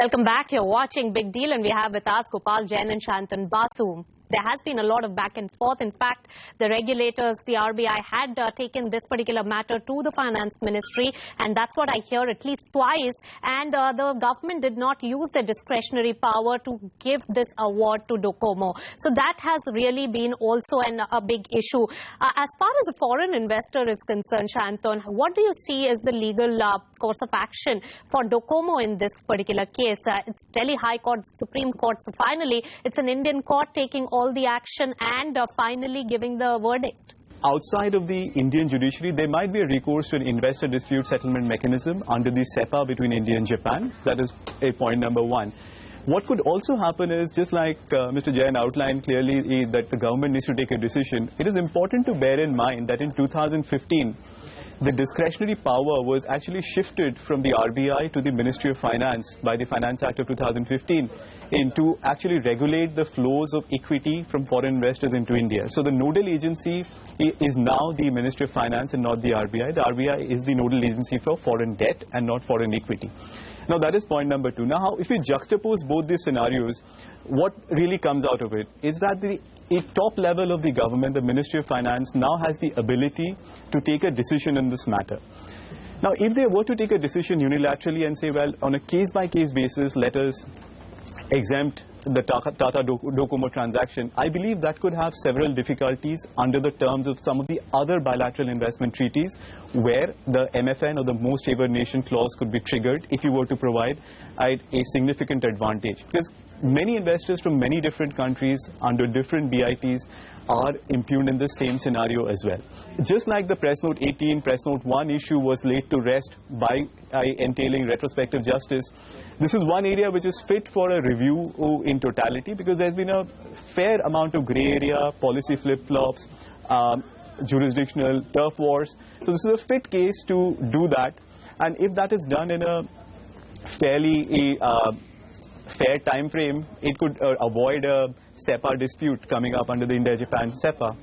Welcome back. You're watching Big Deal and we have with us GOPAL, JAIN and SAIONTON BASU. There has been a lot of back and forth. In fact, the regulators, the RBI had taken this particular matter to the finance ministry, and that's what I hear at least twice. And the government did not use their discretionary power to give this award to Docomo. So that has really been also a big issue. As far as a foreign investor is concerned, SAIONTON, what do you see as the legal course of action for Docomo in this particular case? It's Delhi High Court, Supreme Court. So finally, it's an Indian court taking all the action and finally giving the verdict. Outside of the Indian judiciary, there might be a recourse to an investor dispute settlement mechanism under the SEPA between India and Japan. That is a point number one. What could also happen is, just like Mr. Jain outlined clearly, that the government needs to take a decision. It is important to bear in mind that in 2015, the discretionary power was actually shifted from the RBI to the Ministry of Finance by the Finance Act of 2015 to actually regulate the flows of equity from foreign investors into India. So the nodal agency is now the Ministry of Finance and not the RBI. The RBI is the nodal agency for foreign debt and not foreign equity. Now that is point number two. Now if we juxtapose both these scenarios, what really comes out of it is that the top level of the government, the Ministry of Finance, now has the ability to take a decision in this matter. Now if they were to take a decision unilaterally and say, well, on a case-by-case basis, let us exempt the Tata Docomo transaction, I believe that could have several difficulties under the terms of some of the other bilateral investment treaties where the MFN or the most favored nation clause could be triggered if you were to provide a significant advantage. Because many investors from many different countries under different BITs are impugned in the same scenario as well. Just like the Press Note 18, Press Note 1 issue was laid to rest by entailing retrospective justice, this is one area which is fit for a review in totality, because there's been a fair amount of grey area, policy flip-flops, jurisdictional turf wars. So this is a fit case to do that, and if that is done in a fairly fair time frame, it could avoid a SEPA dispute coming up under the India-Japan SEPA.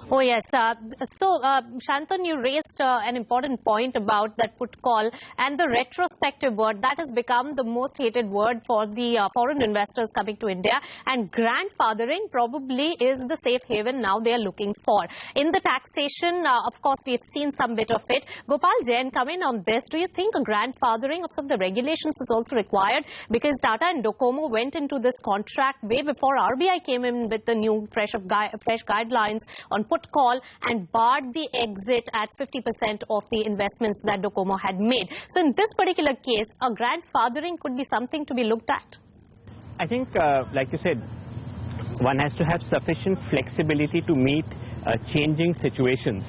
Oh yes, SAIONTON, you raised an important point about that put call and the retrospective word that has become the most hated word for the foreign investors coming to India, and grandfathering probably is the safe haven now they are looking for. In the taxation, of course, we've seen some bit of it. GOPAL, Jain, come in on this. Do you think a grandfathering of some of the regulations is also required? Because Tata and Docomo went into this contract way before RBI came in with the new fresh guidelines on put call and barred the exit at 50% of the investments that Docomo had made. So in this particular case, a grandfathering could be something to be looked at. I think, like you said, one has to have sufficient flexibility to meet changing situations.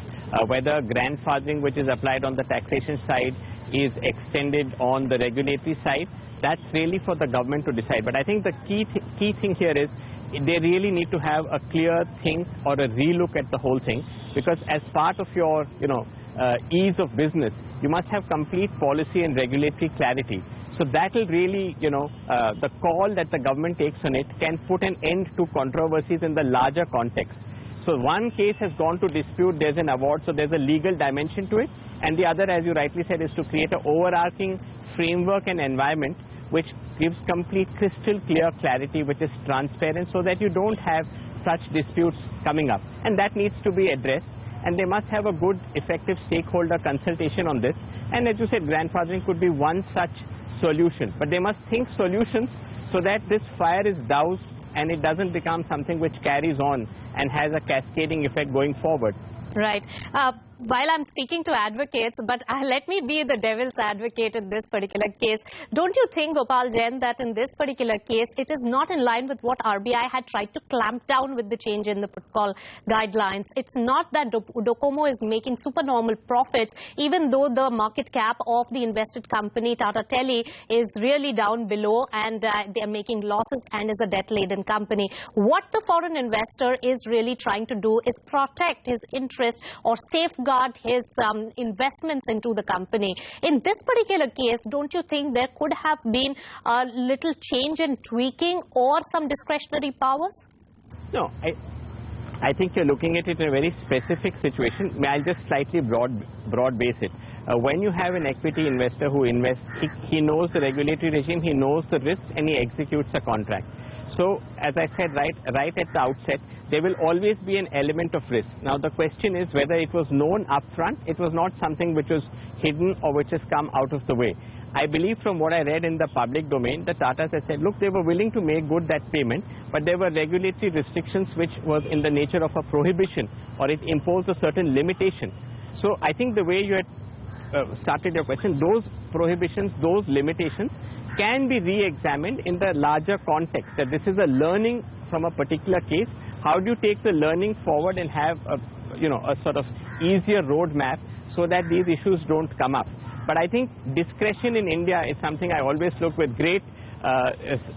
Whether grandfathering, which is applied on the taxation side, is extended on the regulatory side, that's really for the government to decide. But I think the key thing here is they really need to have a clear think or a relook at the whole thing, because as part of your ease of business, you must have complete policy and regulatory clarity. So that will really, the call that the government takes on it can put an end to controversies in the larger context. So one case has gone to dispute, there's an award, so there's a legal dimension to it, and the other, as you rightly said, is to create an overarching framework and environment which gives complete crystal clear clarity, which is transparent, so that you don't have such disputes coming up. And that needs to be addressed, and they must have a good, effective stakeholder consultation on this. And as you said, grandfathering could be one such solution, but they must think solutions so that this fire is doused and it doesn't become something which carries on and has a cascading effect going forward. Right. While I'm speaking to advocates, but let me be the devil's advocate in this particular case. Don't you think, GOPAL, Jain, that in this particular case, it is not in line with what RBI had tried to clamp down with the change in the put call guidelines? It's not that Docomo is making supernormal profits, even though the market cap of the invested company, Tata Tele, is really down below, and they are making losses and is a debt-laden company. What the foreign investor is really trying to do is protect his interest or safeguard his investments into the company. In this particular case, don't you think there could have been a little change in tweaking or some discretionary powers? No, I think you're looking at it in a very specific situation. I'll just slightly broad base it. when you have an equity investor who invests, he knows the regulatory regime, he knows the risks, and he executes a contract. So, as I said right at the outset, there will always be an element of risk. Now, the question is whether it was known upfront. It was not something which was hidden or which has come out of the way. I believe from what I read in the public domain, the Tatas had said, look, they were willing to make good that payment, but there were regulatory restrictions which was in the nature of a prohibition, or it imposed a certain limitation. So, I think the way you had started your question, those prohibitions, those limitations can be re-examined in the larger context, that this is a learning from a particular case. How do you take the learning forward and have a sort of easier roadmap so that these issues don't come up? But I think discretion in India is something I always look with great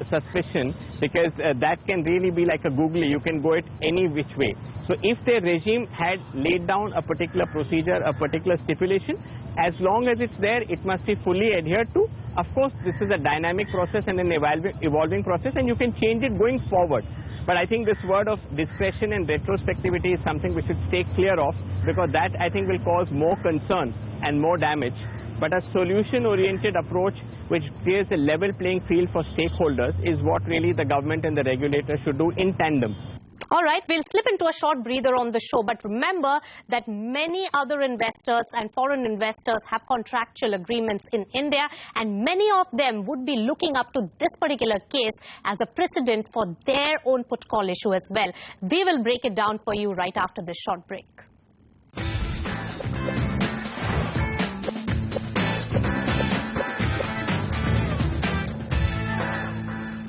suspicion, because that can really be like a googly. You can go it any which way. So if their regime had laid down a particular procedure, a particular stipulation, as long as it's there, it must be fully adhered to. Of course, this is a dynamic process and an evolving process, and you can change it going forward. But I think this word of discretion and retrospectivity is something we should stay clear of, because that, I think, will cause more concern and more damage. But a solution-oriented approach which creates a level playing field for stakeholders is what really the government and the regulator should do in tandem. All right, we'll slip into a short breather on the show, but remember that many other investors and foreign investors have contractual agreements in India, and many of them would be looking up to this particular case as a precedent for their own put-call issue as well. We will break it down for you right after this short break.